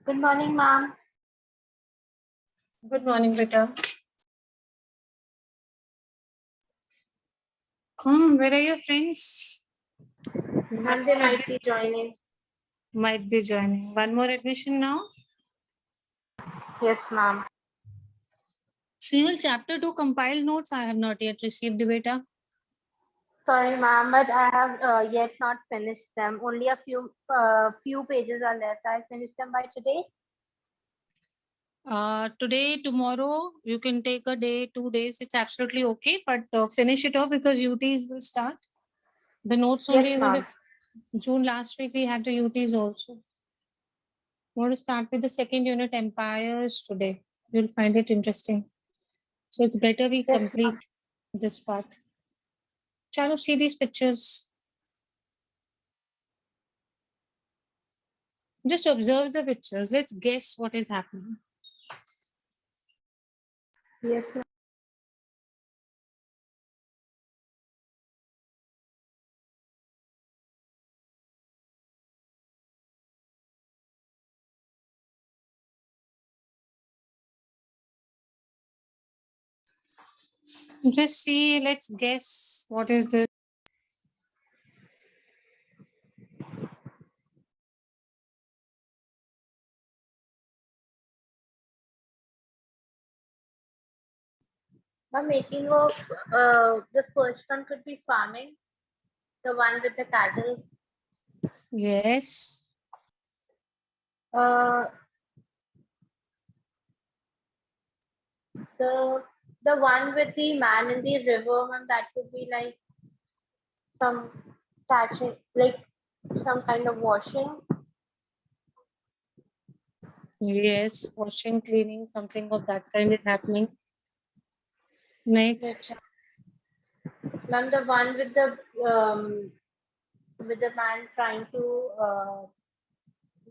Good morning, ma'am. Good morning, beta. Where are your friends? And they might be joining. Might be joining. One more admission now. Yes, ma'am. Snehal, chapter 2 compiled notes I have not yet received, beta. Sorry, ma'am, but I have yet not finished them. Only a few pages are left. I'll finish them by today. Today, tomorrow, you can take a day, 2 days. It's absolutely okay, but finish it off because UTs will start. The notes only Yes, will ma'am. be June last week. We had the UTs also. We want to start with the second unit, empires, today. You'll find it interesting. So it's better we Yes, complete ma'am. this part. Chalo, see these pictures. Just observe the pictures. Let's guess what is happening. Yes, ma'am. Just see, let's guess what is this. I'm making of the first one could be farming, the one with the cattle. Yes. Uh, the one with the man in the river, ma'am, that could be like some catching, like some kind of washing. Yes. Washing, cleaning, something of that kind is happening. Next. Ma'am, the one with the man trying to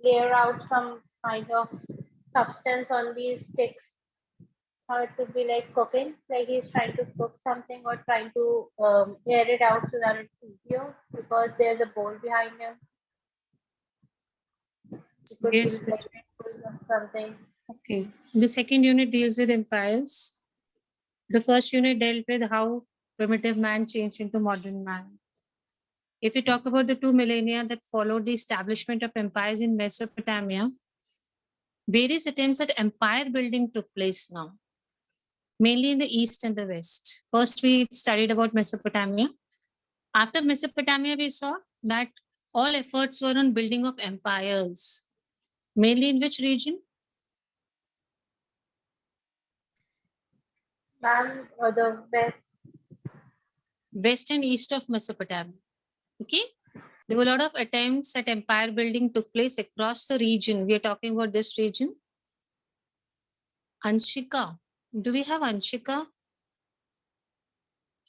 layer out some kind of substance on these sticks. Or it could be like cooking, like he's trying to cook something or trying to air it out so that it's easier because there's a bowl behind him. It could Yes. be like something. Okay. The second unit deals with empires. The first unit dealt with how primitive man changed into modern man. If we talk about the 2 millennia that followed the establishment of empires in Mesopotamia, various attempts at empire building took place now, mainly in the east and the west. First, we studied about Mesopotamia. After Mesopotamia, we saw that all efforts were on building of empires, mainly in which region? Ma'am, the best. West and east of Mesopotamia. Okay. There were a lot of attempts at empire building took place across the region. We are talking about this region. Anshika. Do we have Anshika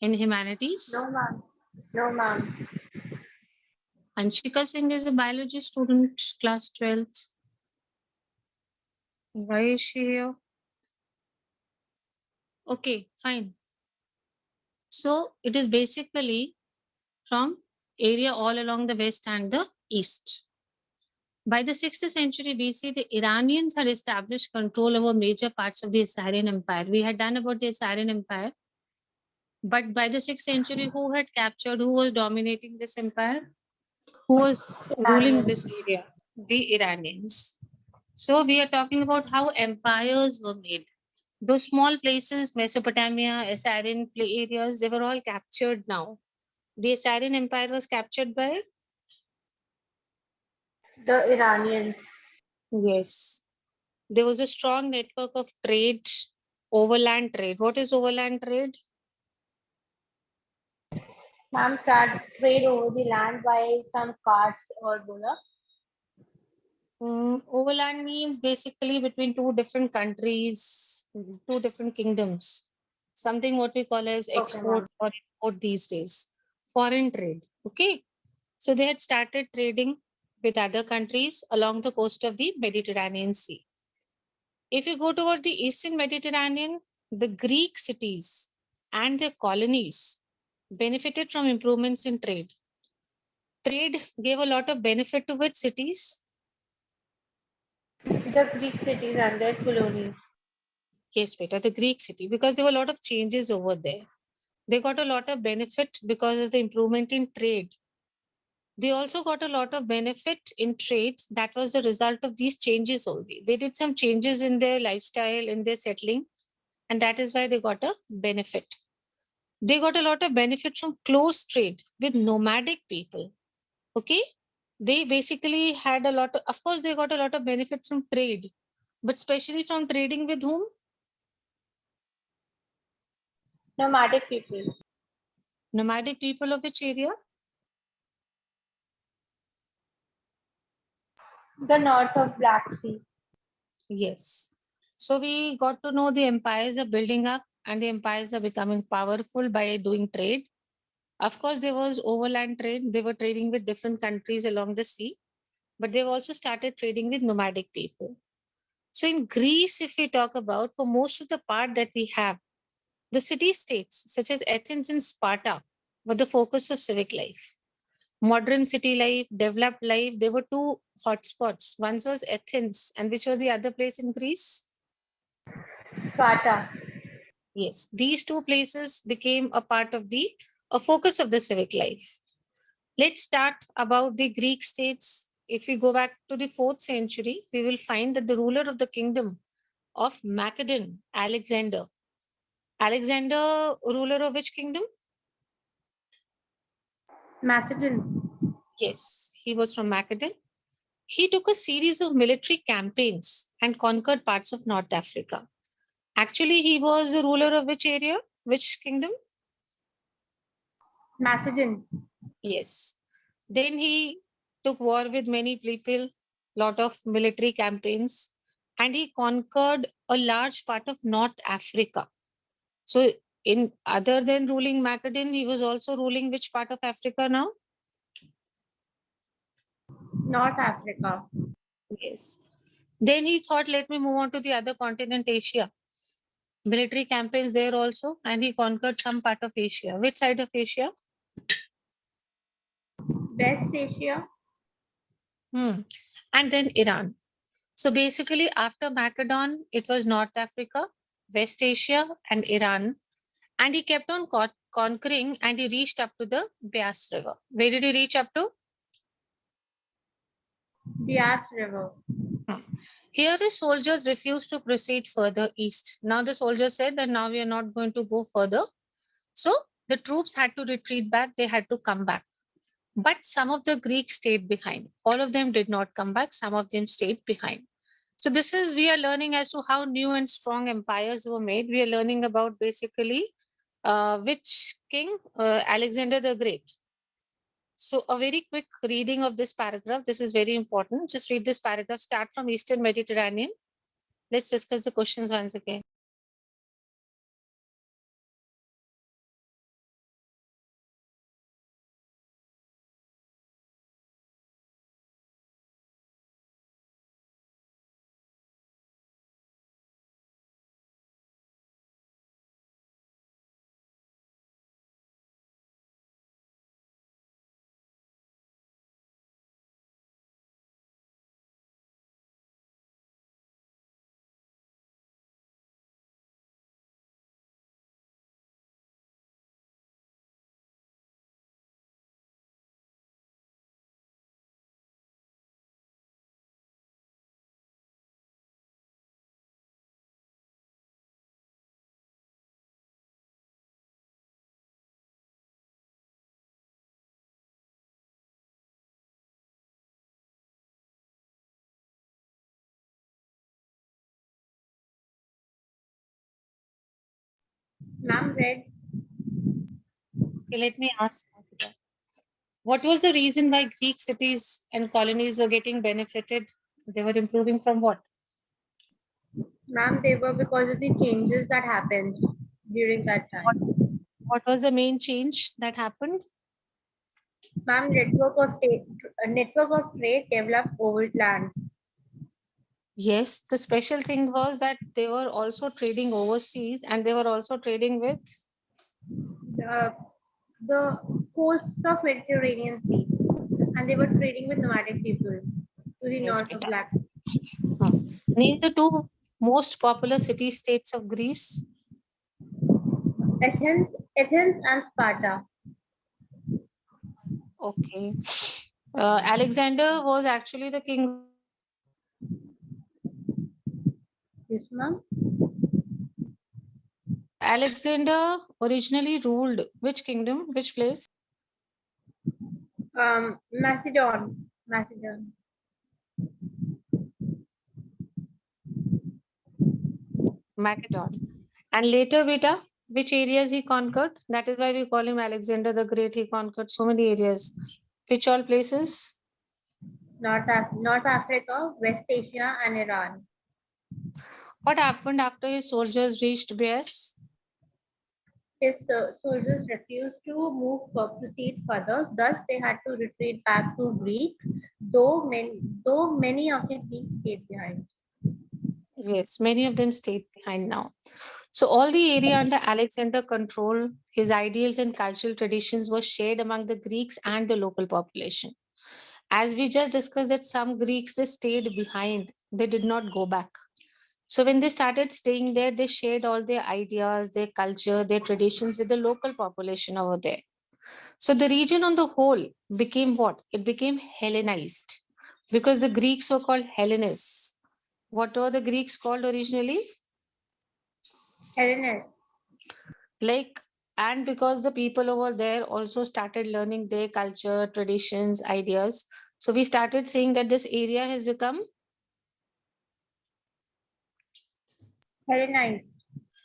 in humanities? No, ma'am. No, ma'am. Anshika Singh is a biology student, class 12th. Why is she here? Okay, fine. So it is basically from area all along the west and the east. By the 6th century BC, the Iranians had established control over major parts of the Assyrian Empire. We had done about the Assyrian Empire. But by the 6th century, who had captured, who was dominating this empire? Who was ruling this area? The Iranians. So we are talking about how empires were made. Those small places, Mesopotamia, Assyrian areas, they were all captured now. The Assyrian Empire was captured by? The Iranians. Yes. There was a strong network of trade, overland trade. What is overland trade? Ma'am, trade over the land by some carts or bullock. Overland means basically between two different countries, two different kingdoms. Something what we call as export or import these days. Foreign trade. Okay. So they had started trading with other countries along the coast of the Mediterranean Sea. If you go toward the Eastern Mediterranean, the Greek cities and their colonies benefited from improvements in trade. Trade gave a lot of benefit to which cities? The Greek cities and their colonies. Yes, beta, the Greek city, because there were a lot of changes over there. They got a lot of benefit because of the improvement in trade. They also got a lot of benefit in trade. That was the result of these changes only. They did some changes in their lifestyle, in their settling, and that is why they got a benefit. They got a lot of benefit from close trade with nomadic people. Okay. They basically had a lot of course, they got a lot of benefit from trade, but especially from trading with whom? Nomadic people. Nomadic people of which area? The north of Black Sea. Yes. So we got to know the empires are building up and the empires are becoming powerful by doing trade. Of course, there was overland trade. They were trading with different countries along the sea, but they've also started trading with nomadic people. So in Greece, if we talk about, for most of the part that we have, the city states such as Athens and Sparta were the focus of civic life. Modern city life, developed life, there were two hotspots. One was Athens, and which was the other place in Greece? Sparta. Yes, these two places became a part of a focus of the civic life. Let's start about the Greek states. If we go back to the 4th century, we will find that the ruler of the kingdom of Macedon, Alexander. Alexander, ruler of which kingdom? Macedon. Yes, he was from Macedon. He took a series of military campaigns and conquered parts of North Africa. Actually, he was the ruler of which area? Which kingdom? Macedon. Yes. Then he took war with many people, lot of military campaigns, and he conquered a large part of North Africa. So, in other than ruling Macedon, he was also ruling which part of Africa now? North Africa. Yes. Then he thought, let me move on to the other continent, Asia. Military campaigns there also, and he conquered some part of Asia. Which side of Asia? West Asia. And then Iran. So basically, after Macedon, it was North Africa, West Asia, and Iran. And he kept on conquering, and he reached up to the Bias River. Where did he reach up to? Bias River. Here, his soldiers refused to proceed further east. Now, the soldiers said that now we are not going to go further. So, the troops had to retreat back, they had to come back. But some of the Greeks stayed behind. All of them did not come back, some of them stayed behind. So this is, we are learning as to how new and strong empires were made. We are learning about basically which king? Alexander the Great. So a very quick reading of this paragraph. This is very important. Just read this paragraph. Start from Eastern Mediterranean. Let's discuss the questions once again. Ma'am read. Okay, let me ask. What was the reason why Greek cities and colonies were getting benefited? They were improving from what? Ma'am, they were because of the changes that happened during that time. What was the main change that happened? Ma'am, network of trade developed over land. Yes, the special thing was that they were also trading overseas and they were also trading with The coasts of Mediterranean Sea, and they were trading with nomadic people to the yes, north of beta. Black Sea. Name the two most popular city-states of Greece. Athens and Sparta. Okay. Alexander was actually the king. Yes, ma'am. Alexander originally ruled which kingdom, which place? Macedon. Macedon. Macedon. And later, beta, which areas he conquered? That is why we call him Alexander the Great. He conquered so many areas. Which all places? North Africa, West Asia, and Iran. What happened after his soldiers reached Beas? His soldiers refused to proceed further. Thus, they had to retreat back to Greek, though many of the Greeks stayed behind. Yes, many of them stayed behind now. So all the area under Alexander control, his ideals and cultural traditions were shared among the Greeks and the local population. As we just discussed that some Greeks, they stayed behind. They did not go back. So when they started staying there, they shared all their ideas, their culture, their traditions with the local population over there. So the region on the whole became what? It became Hellenized because the Greeks were called Hellenists. What were the Greeks called originally? Hellenes. Like, and because the people over there also started learning their culture, traditions, ideas. So we started saying that this area has become, Hellenized.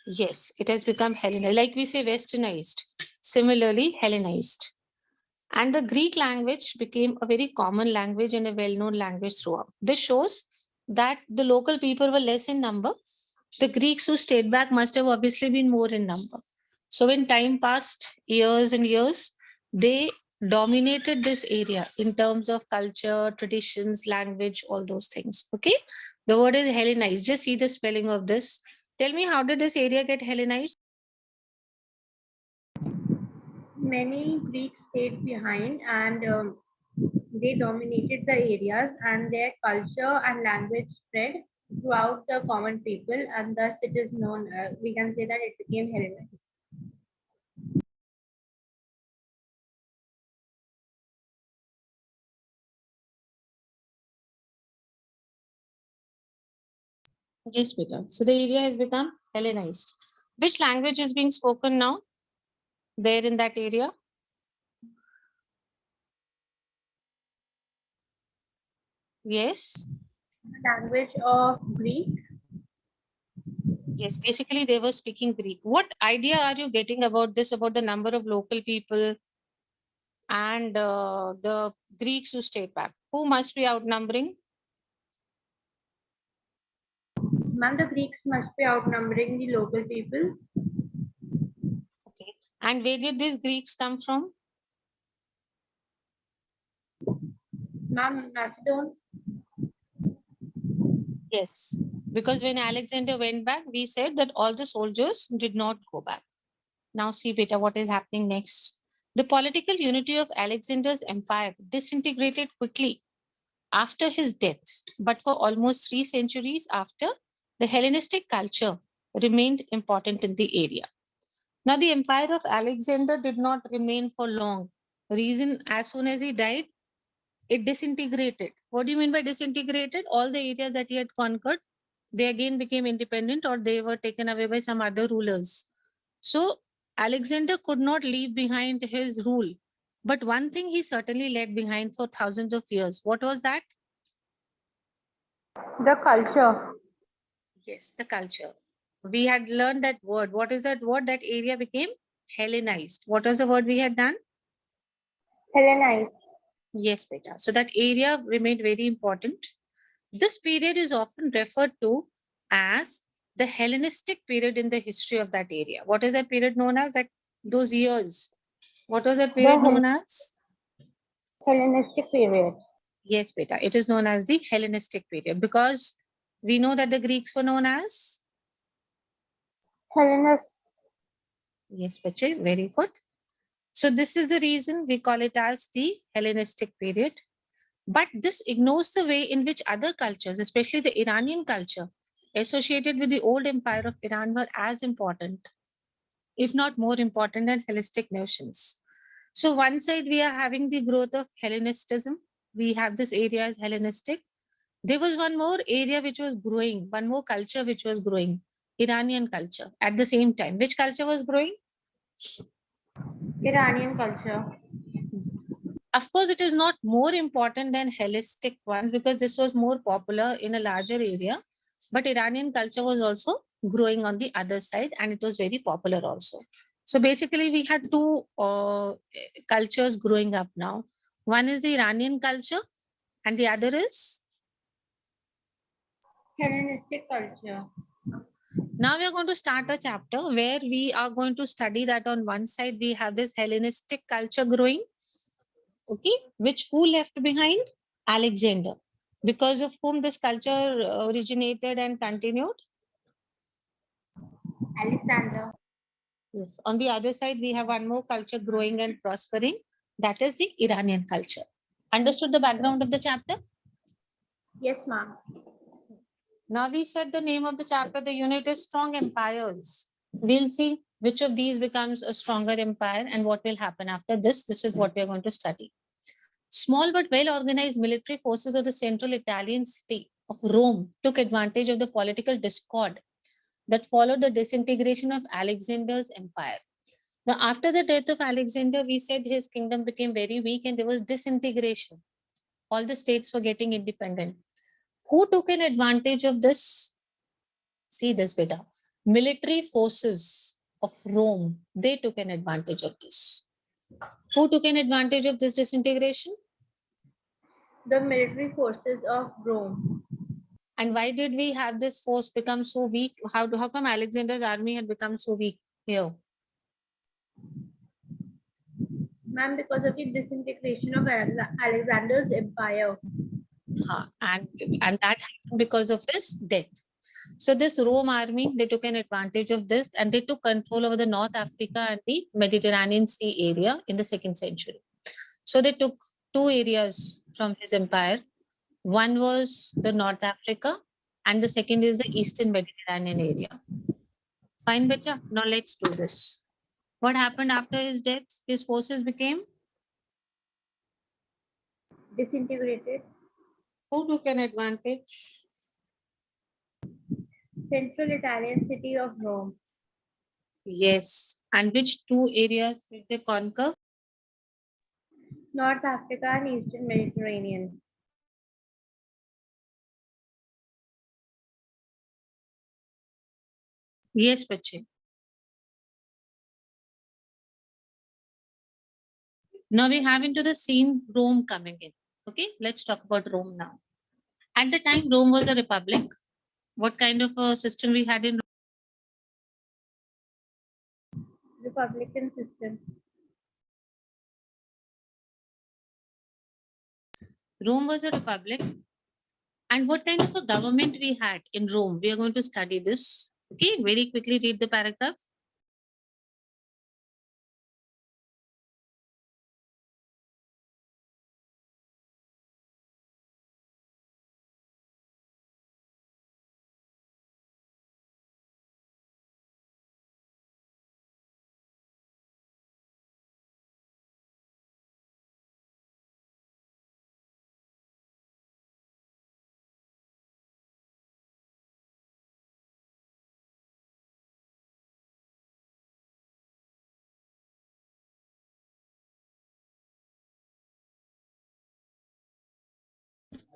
yes, it has become Hellenized. Like we say, westernized. Similarly, Hellenized. And the Greek language became a very common language and a well-known language throughout. This shows that the local people were less in number. The Greeks who stayed back must have obviously been more in number. So when time passed, years and years, they dominated this area in terms of culture, traditions, language, all those things. Okay. The word is Hellenized. Just see the spelling of this. Tell me, how did this area get Hellenized? Many Greeks stayed behind and they dominated the areas, and their culture and language spread throughout the common people, and thus it is known, we can say that it became Hellenized. Yes, Peter. So the area has become Hellenized. Which language is being spoken now there in that area? Yes. Language of Greek. Yes, basically they were speaking Greek. What idea are you getting about this, about the number of local people and the Greeks who stayed back? Who must be outnumbering? Ma'am, the Greeks must be outnumbering the local people. Okay. And where did these Greeks come from? Ma'am, Macedon. Yes. Because when Alexander went back, we said that all the soldiers did not go back. Now see, beta, what is happening next? The political unity of Alexander's empire disintegrated quickly after his death, but for almost 3 centuries after, the Hellenistic culture remained important in the area. Now, the empire of Alexander did not remain for long. Reason, as soon as he died, it disintegrated. What do you mean by disintegrated? All the areas that he had conquered, they again became independent or they were taken away by some other rulers. So Alexander could not leave behind his rule. But one thing he certainly left behind for thousands of years. What was that? The culture. Yes, the culture. We had learned that word. What is that word? That area became Hellenized. What was the word we had done? Hellenized. Yes, beta. So that area remained very important. This period is often referred to as the Hellenistic period in the history of that area. What is that period known as? That those years. What was that period known as? Hellenistic period. Yes, beta. It is known as the Hellenistic period because we know that the Greeks were known as. Hellenes. Yes, Pache, very good. So this is the reason we call it as the Hellenistic period. But this ignores the way in which other cultures, especially the Iranian culture, associated with the old empire of Iran, were as important, if not more important, than Hellenistic notions. So, one side we are having the growth of Hellenistism. We have this area as Hellenistic. There was one more area which was growing, one more culture which was growing, Iranian culture at the same time. Which culture was growing? Iranian culture. Of course, it is not more important than Hellenistic ones because this was more popular in a larger area. But Iranian culture was also growing on the other side and it was very popular also. So basically, we had two cultures growing up now. One is the Iranian culture and the other is? Hellenistic culture. Now we are going to start a chapter where we are going to study that on one side we have this Hellenistic culture growing, okay, which who left behind? Alexander, because of whom this culture originated and continued. Alexander. Yes. On the other side, we have one more culture growing and prospering. That is the Iranian culture. Understood the background of the chapter? Yes, ma'am. Now we said the name of the chapter, the unit is Strong Empires. We'll see which of these becomes a stronger empire and what will happen after this. This is what we are going to study. Small but well-organized military forces of the central Italian city of Rome took advantage of the political discord that followed the disintegration of Alexander's empire. Now, after the death of Alexander, we said his kingdom became very weak and there was disintegration. All the states were getting independent. Who took an advantage of this? See this, beta. Military forces of Rome, they took an advantage of this. Who took an advantage of this disintegration? The military forces of Rome. And why did we have this force become so weak? How come Alexander's army had become so weak here? Ma'am, because of the disintegration of Alexander's empire. And that happened because of his death. So this Rome army, they took an advantage of this and they took control over the North Africa and the Mediterranean Sea area in the 2nd century. So they took two areas from his empire. One was the North Africa and the second is the Eastern Mediterranean area. Fine, beta. Now let's do this. What happened after his death? His forces became disintegrated. Who took an advantage? Central Italian city of Rome. Yes. And which two areas did they conquer? North Africa and Eastern Mediterranean. Yes, Pache. Now we have into the scene Rome coming in. Okay, let's talk about Rome now. At the time, Rome was a republic. What kind of a system we had in Republican system. Rome was a republic. And what kind of a government we had in Rome? We are going to study this. Okay, very quickly read the paragraph.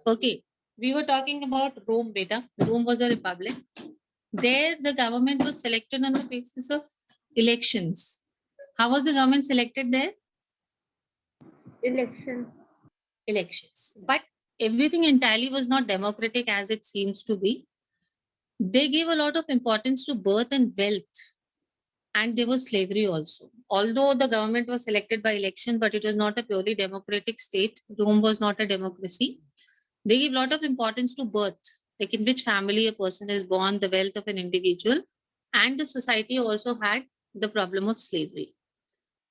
Okay, we were talking about Rome, beta. Rome was a republic. There, the government was selected on the basis of elections. How was the government selected there? Elections. Elections. But everything entirely was not democratic as it seems to be. They gave a lot of importance to birth and wealth. And there was slavery also. Although the government was selected by election, but it was not a purely democratic state. Rome was not a democracy. They give a lot of importance to birth, like in which family a person is born, the wealth of an individual, and the society also had the problem of slavery.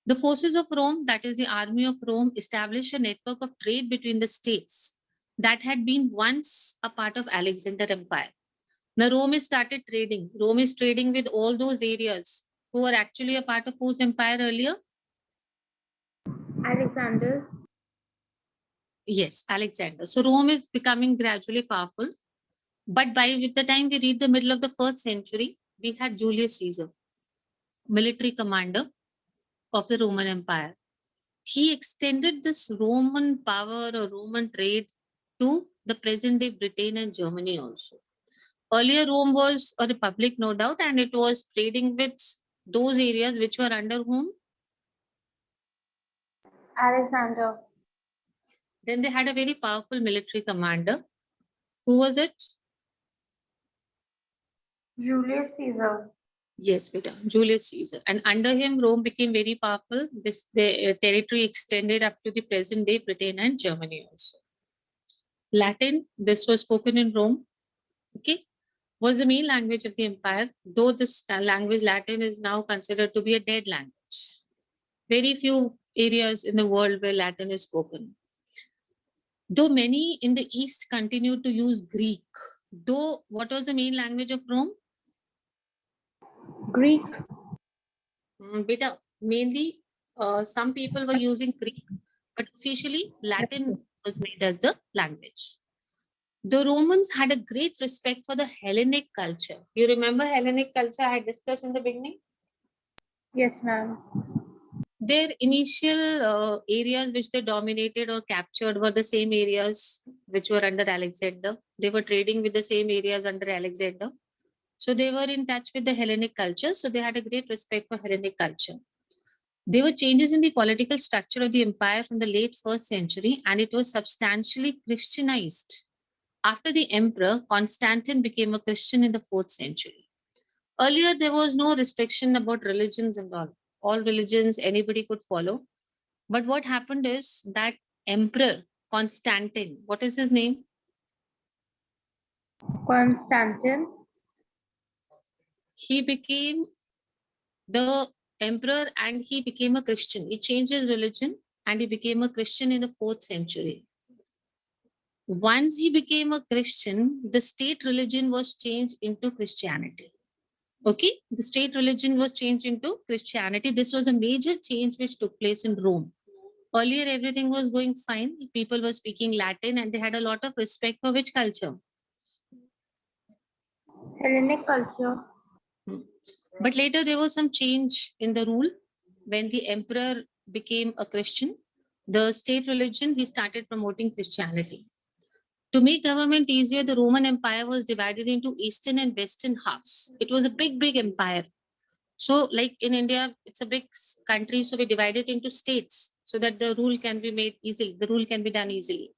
The forces of Rome, that is the army of Rome, established a network of trade between the states that had been once a part of Alexander Empire. Now Rome is started trading. Rome is trading with all those areas who were actually a part of whose empire earlier? Alexander's. Yes, Alexander. So Rome is becoming gradually powerful. But by the time we reach the middle of the 1st century, we had Julius Caesar, military commander of the Roman Empire. He extended this Roman power or Roman trade to the present day Britain and Germany also. Earlier, Rome was a republic, no doubt, and it was trading with those areas which were under whom? Alexander. Then they had a very powerful military commander. Who was it? Julius Caesar. Yes, beta, Julius Caesar. And under him, Rome became very powerful. The territory extended up to the present day Britain and Germany also. Latin, this was spoken in Rome, okay, was the main language of the empire, though this language Latin is now considered to be a dead language. Very few areas in the world where Latin is spoken. Though many in the East continued to use Greek, though what was the main language of Rome? Greek. Beta, mainly some people were using Greek, but officially Latin was made as the language. The Romans had a great respect for the Hellenic culture. You remember Hellenic culture I discussed in the beginning? Yes, ma'am. Their initial areas which they dominated or captured were the same areas which were under Alexander. They were trading with the same areas under Alexander. So they were in touch with the Hellenic culture. So they had a great respect for Hellenic culture. There were changes in the political structure of the empire from the late 1st century, and it was substantially Christianized. After the emperor, Constantine became a Christian in the 4th century. Earlier, there was no restriction about religions and all. All religions anybody could follow. But what happened is that emperor Constantine, what is his name? Constantine. He became the emperor and he became a Christian. He changed his religion and he became a Christian in the 4th century. Once he became a Christian, the state religion was changed into Christianity. Okay, the state religion was changed into Christianity. This was a major change which took place in Rome. Earlier, everything was going fine. People were speaking Latin and they had a lot of respect for which culture? Hellenic culture. But later, there was some change in the rule. When the emperor became a Christian, the state religion, he started promoting Christianity. To make government easier, the Roman Empire was divided into eastern and western halves. It was a big, big empire. So, like in India, it's a big country, so we divide it into states so that the rule can be made easily. The rule can be done easily.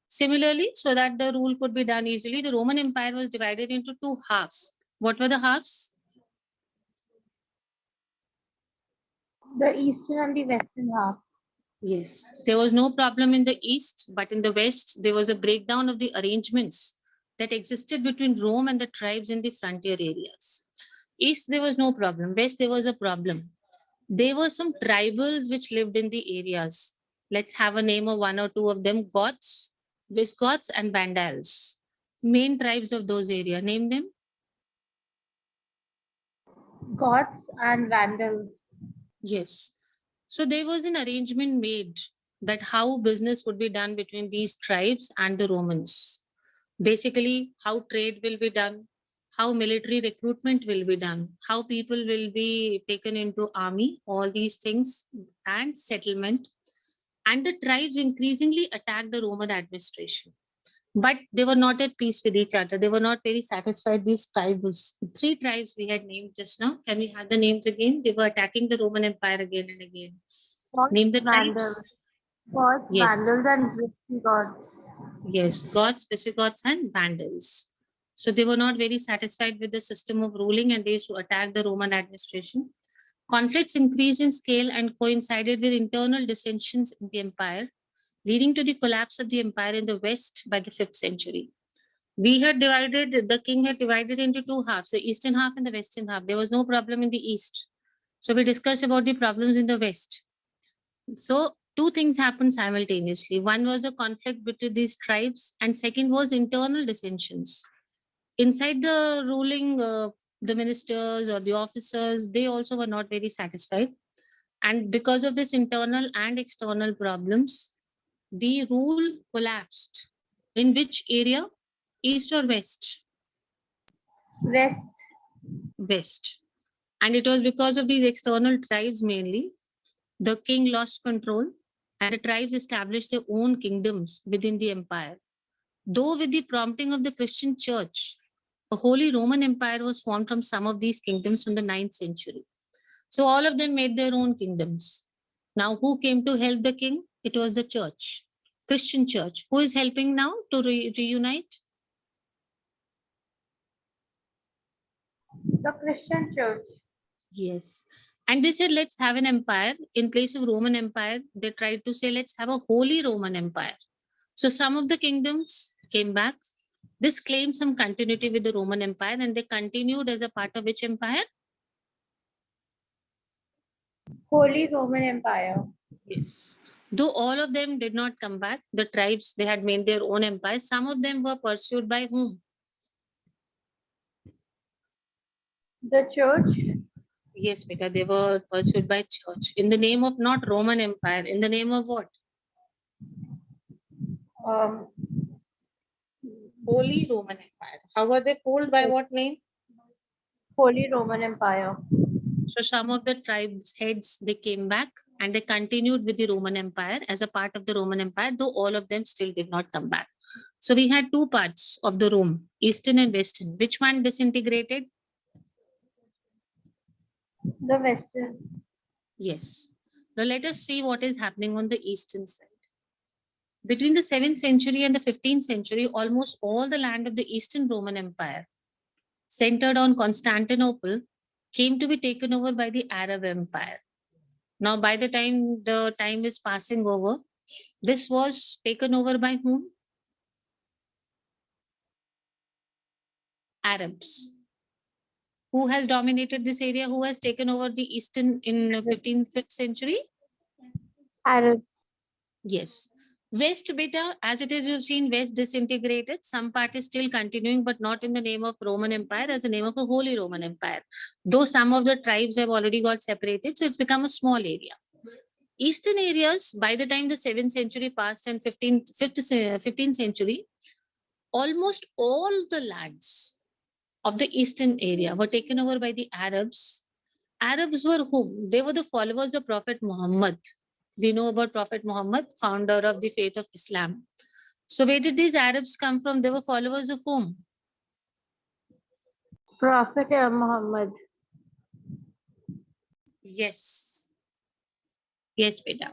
Similarly, so that the rule could be done easily, the Roman Empire was divided into two halves. What were the halves? The eastern and the western half. Yes, there was no problem in the east, but in the west, there was a breakdown of the arrangements that existed between Rome and the tribes in the frontier areas. East, there was no problem. West, there was a problem. There were some tribals which lived in the areas. Let's have a name of one or two of them: Goths, Visigoths, and Vandals. Main tribes of those areas. Name them. Goths and Vandals. Yes. So there was an arrangement made that how business would be done between these tribes and the Romans. Basically, how trade will be done, how military recruitment will be done, how people will be taken into army, all these things, and settlement. And the tribes increasingly attacked the Roman administration. But they were not at peace with each other. They were not very satisfied. These tribes, three tribes we had named just now. Can we have the names again? They were attacking the Roman Empire again and again. Goths, Name the Vandals. tribes. Goths, Yes. Vandals, and Visigoths. Yes, Goths, Visigoths, and Vandals. So they were not very satisfied with the system of ruling and they used to attack the Roman administration. Conflicts increased in scale and coincided with internal dissensions in the empire, leading to the collapse of the empire in the west by the 5th century. The king had divided into two halves, the eastern half and the western half. There was no problem in the east. So we discussed about the problems in the west. So two things happened simultaneously. One was a conflict between these tribes, and second was internal dissensions. Inside the ruling, the ministers or the officers, they also were not very satisfied. And because of this internal and external problems, the rule collapsed. In which area? East or west? West. West. And it was because of these external tribes mainly. The king lost control and the tribes established their own kingdoms within the empire. Though with the prompting of the Christian church, a Holy Roman Empire was formed from some of these kingdoms from the 9th century. So all of them made their own kingdoms. Now, who came to help the king? It was the church, Christian church. Who is helping now to reunite? The Christian church. Yes. And they said, let's have an empire. In place of Roman Empire, they tried to say, let's have a Holy Roman Empire. So some of the kingdoms came back. This claimed some continuity with the Roman Empire, and they continued as a part of which empire? Holy Roman Empire. Yes. Though all of them did not come back, the tribes, they had made their own empire. Some of them were pursued by whom? The church. Yes, beta, they were pursued by church in the name of not Roman Empire, in the name of what? Um, Holy Roman Empire. How were they fooled by what name? Holy Roman Empire. So some of the tribes heads, they came back and they continued with the Roman Empire as a part of the Roman Empire, though all of them still did not come back. So we had two parts of the Rome, Eastern and Western. Which one disintegrated? The Western. Yes. Now let us see what is happening on the Eastern side. Between the 7th century and the 15th century, almost all the land of the Eastern Roman Empire, centered on Constantinople, came to be taken over by the Arab Empire. Now, by the time the time is passing over, this was taken over by whom? Arabs. Who has dominated this area? Who has taken over the Eastern in 15th, 5th century? Arabs. Yes. West beta, as it is, you've seen West disintegrated. Some part is still continuing, but not in the name of Roman Empire, as the name of a Holy Roman Empire. Though some of the tribes have already got separated, so it's become a small area. Eastern areas, by the time the 7th century passed and 15th century, almost all the lands of the Eastern area were taken over by the Arabs. Arabs were whom? They were the followers of Prophet Muhammad. We know about Prophet Muhammad, founder of the faith of Islam. So where did these Arabs come from? They were followers of whom? Prophet Muhammad. Yes. Yes, beta.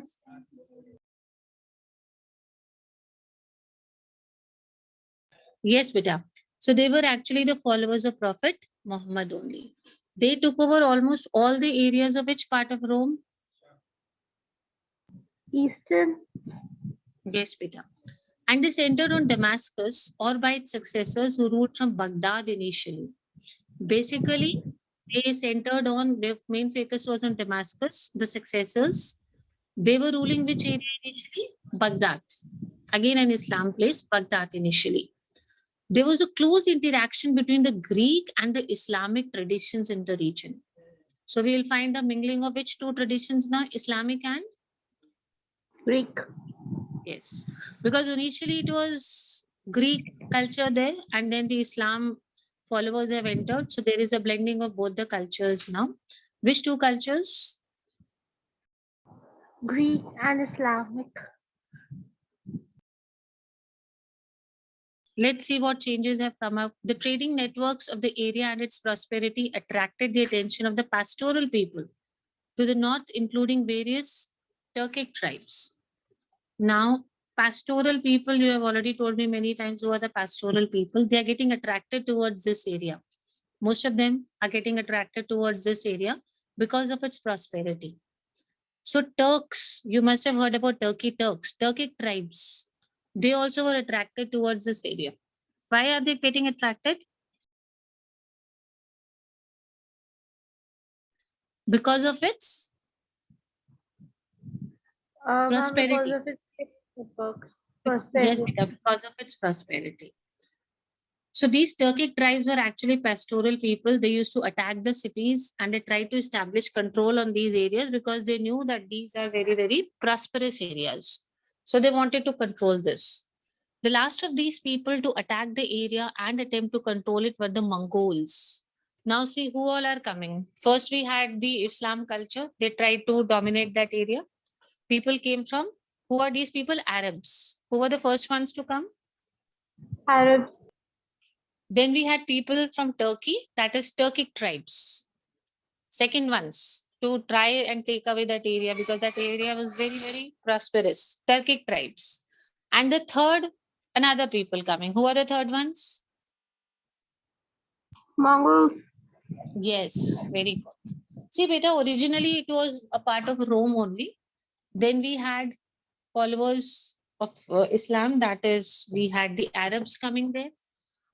Yes, beta. So they were actually the followers of Prophet Muhammad only. They took over almost all the areas of which part of Rome? Eastern. Yes, beta. And they centered on Damascus or by its successors who ruled from Baghdad initially. Basically, they centered on, their main focus was on Damascus, the successors. They were ruling which area initially? Baghdad. Again, an Islam place, Baghdad initially. There was a close interaction between the Greek and the Islamic traditions in the region. So we will find a mingling of which two traditions now, Islamic and Greek. yes, because initially it was Greek culture there, and then the Islam followers have entered. So there is a blending of both the cultures now. Which two cultures? Greek and Islamic. Let's see what changes have come up. The trading networks of the area and its prosperity attracted the attention of the pastoral people to the north, including various Turkic tribes. Now, pastoral people, you have already told me many times who are the pastoral people. They are getting attracted towards this area. Most of them are getting attracted towards this area because of its prosperity. So Turks, you must have heard about Turks, Turkic tribes. They also were attracted towards this area. Why are they getting attracted? Because of its Ma'am, because Prosperity. of its Yes, prosperity. Beta, because of its prosperity. So these Turkic tribes were actually pastoral people. They used to attack the cities and they tried to establish control on these areas because they knew that these are very, very prosperous areas. So they wanted to control this. The last of these people to attack the area and attempt to control it were the Mongols. Now, see who all are coming. First, we had the Islam culture. They tried to dominate that area. People came from, who are these people? Arabs. Who were the first ones to come? Arabs. Then we had people from Turkey, that is Turkic tribes. Second ones to try and take away that area because that area was very, very prosperous. Turkic tribes. And the third, another people coming. Who are the third ones? Mongols. Yes, very good. See, beta, originally it was a part of Rome only. Then we had followers of Islam, that is, we had the Arabs coming there.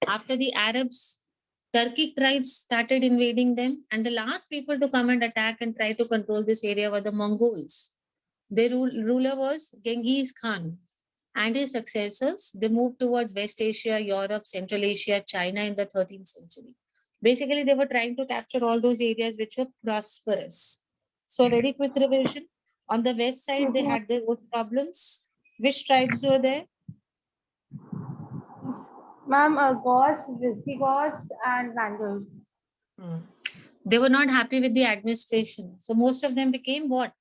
After the Arabs, Turkic tribes started invading them, and the last people to come and attack and try to control this area were the Mongols. Their ruler was Genghis Khan, and his successors. They moved towards West Asia, Europe, Central Asia, China in the 13th century. Basically, they were trying to capture all those areas which were prosperous. So, a very quick revision. On the west side, they had their own problems. Which tribes were there? Ma'am, Goths, Visigoths, and Vandals. They were not happy with the administration. So most of them became what?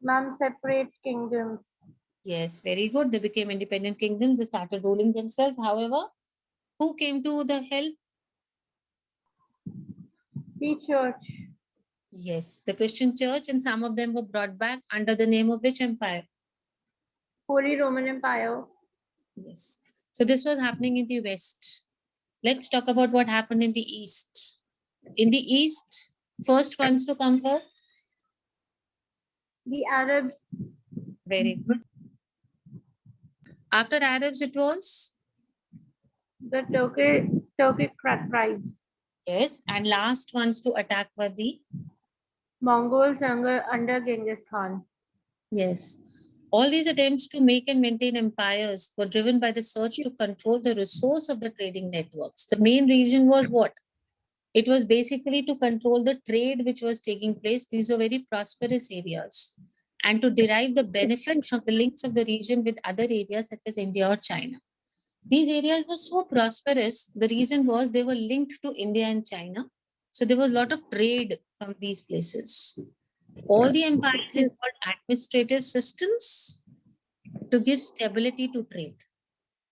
Ma'am, separate kingdoms. Yes, very good. They became independent kingdoms. They started ruling themselves. However, who came to the help? The church. Yes, the Christian church, and some of them were brought back under the name of which empire? Holy Roman Empire. Yes. So this was happening in the west. Let's talk about what happened in the east. In the east, first ones to come were? The Arabs. Very good. After Arabs, it was? The Turkic tribes. Yes, and last ones to attack were the? Mongols under Genghis Khan. Yes. All these attempts to make and maintain empires were driven by the search to control the resource of the trading networks. The main reason was what? It was basically to control the trade which was taking place. These were very prosperous areas. And to derive the benefit from the links of the region with other areas such as India or China. These areas were so prosperous. The reason was they were linked to India and China. So there was a lot of trade from these places. All the empires involved administrative systems to give stability to trade.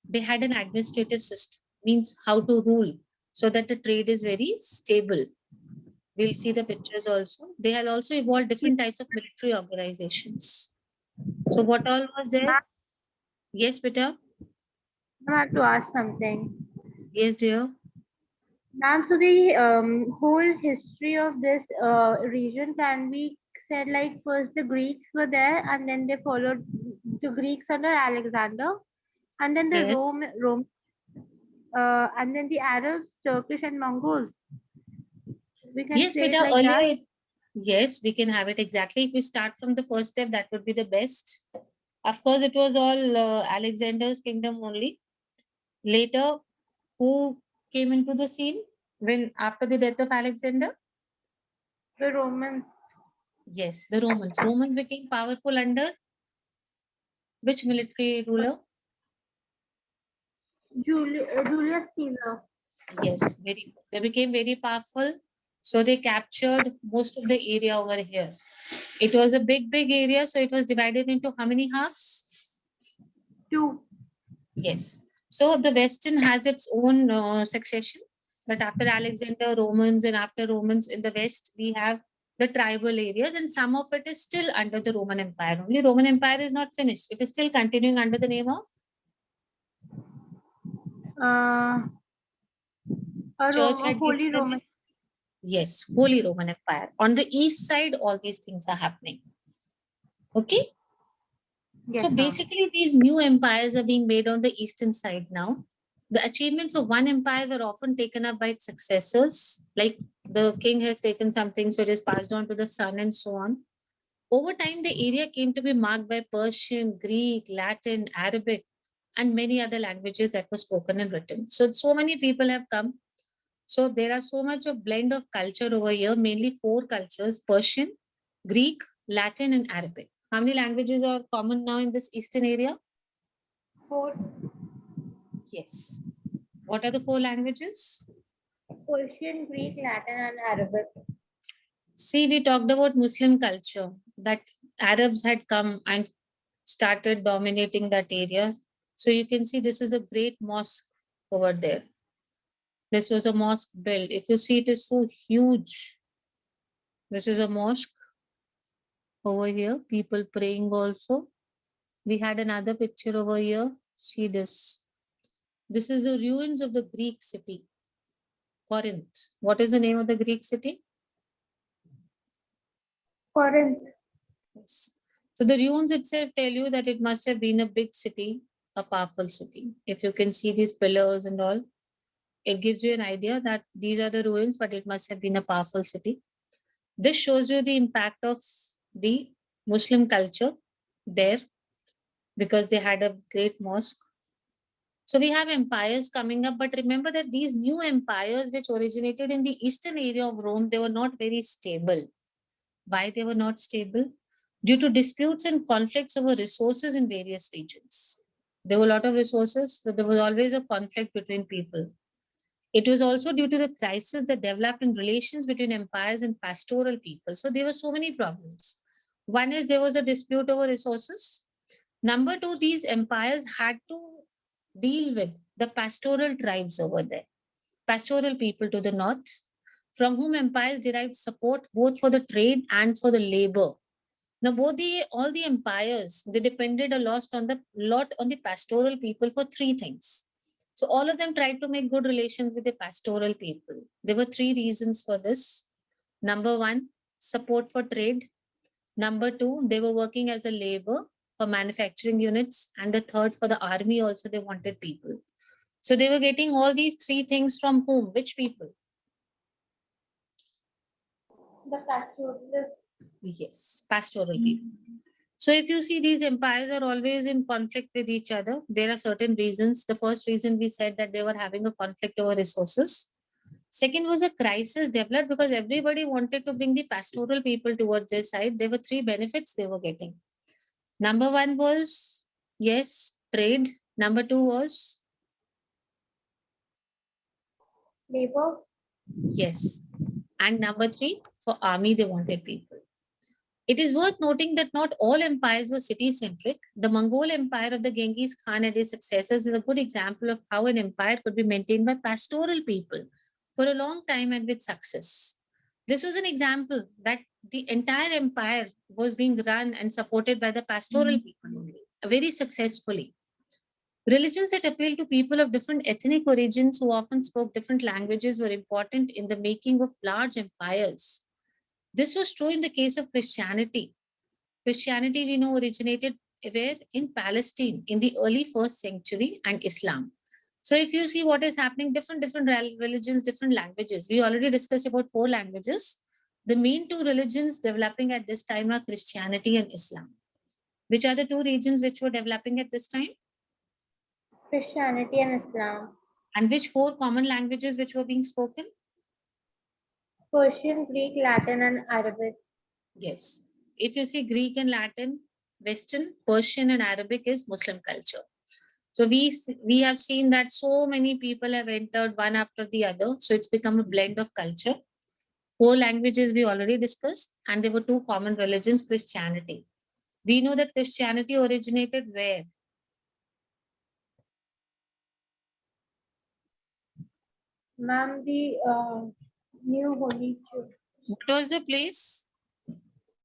They had an administrative system, means how to rule so that the trade is very stable. We'll see the pictures also. They had also evolved different types of military organizations. So what all was there? Yes, Beta. I have to ask something. Yes, dear. Ma'am, so the whole history of this region can be said like first the Greeks were there and then they followed the Greeks under Alexander and then the Yes. Rome and then the Arabs, Turkish and Mongols. We can Yes, say it Beta. like Earlier, that. yes, we can have it exactly. If we start from the first step, that would be the best. Of course, it was all Alexander's kingdom only. Later, who came into the scene when after the death of Alexander? The Romans, Yes, the Romans. Romans became powerful under which military ruler? Julius Caesar. Yes, very good. They became very powerful. So they captured most of the area over here. It was a big, big area. So it was divided into how many halves? 2. Yes. So the Western has its own succession. But after Alexander, Romans, and after Romans in the West, we have the tribal areas, and some of it is still under the Roman Empire. Only Roman Empire is not finished. It is still continuing under the name of Uh, Church A had Holy given the Roman. name. Yes, Holy Roman Empire. On the east side, all these things are happening. Okay. Yes, So ma'am. basically, these new empires are being made on the eastern side now. The achievements of one empire were often taken up by its successors, like the king has taken something, so it is passed on to the son and so on. Over time, the area came to be marked by Persian, Greek, Latin, Arabic, and many other languages that were spoken and written. So many people have come. So there are so much of blend of culture over here, mainly four cultures: Persian, Greek, Latin, and Arabic. How many languages are common now in this eastern area? 4. Yes. What are the four languages? Persian, Greek, Latin, and Arabic. See, we talked about Muslim culture, that Arabs had come and started dominating that area. So you can see this is a great mosque over there. This was a mosque built. If you see, it is so huge. This is a mosque over here. People praying also. We had another picture over here. See this. This is the ruins of the Greek city, Corinth. What is the name of the Greek city? Corinth. Yes. So the ruins itself tell you that it must have been a big city, a powerful city. If you can see these pillars and all, it gives you an idea that these are the ruins, but it must have been a powerful city. This shows you the impact of the Muslim culture there because they had a great mosque. So we have empires coming up, but remember that these new empires which originated in the eastern area of Rome, they were not very stable. Why they were not stable? Due to disputes and conflicts over resources in various regions. There were a lot of resources, so there was always a conflict between people. It was also due to the crisis that developed in relations between empires and pastoral people. So there were so many problems. One is there was a dispute over resources. Number two, these empires had to deal with the pastoral tribes over there, pastoral people to the north, from whom empires derived support both for the trade and for the labor. Now, all the empires, they depended a lot on the pastoral people for three things. So all of them tried to make good relations with the pastoral people. There were three reasons for this. Number one, support for trade. Number two, they were working as a labor for manufacturing units. And the third, for the army also, they wanted people. So they were getting all these three things from whom? Which people? The pastoralists. Yes, pastoral people. So if you see, these empires are always in conflict with each other. There are certain reasons. The first reason we said that they were having a conflict over resources. Second was a crisis developed because everybody wanted to bring the pastoral people towards their side. There were three benefits they were getting. Number one was, yes, trade. Number two was, Labor. yes. And number three, for army, they wanted people. It is worth noting that not all empires were city-centric. The Mongol Empire of the Genghis Khan and his successors is a good example of how an empire could be maintained by pastoral people for a long time and with success. This was an example that the entire empire was being run and supported by the pastoral people only, very successfully. Religions that appealed to people of different ethnic origins who often spoke different languages were important in the making of large empires. This was true in the case of Christianity. Christianity, we know, originated where? In Palestine in the early first century, and Islam. So if you see what is happening, different religions, different languages. We already discussed about four languages. The main two religions developing at this time are Christianity and Islam. Which are the two regions which were developing at this time? Christianity and Islam. And which four common languages which were being spoken? Persian, Greek, Latin, and Arabic. Yes. If you see Greek and Latin, Western, Persian, and Arabic is Muslim culture. So we have seen that so many people have entered one after the other. So it's become a blend of culture. Four languages we already discussed, and there were two common religions, Christianity. We know that Christianity originated where? Ma'am, the New Holy Church. What was the place?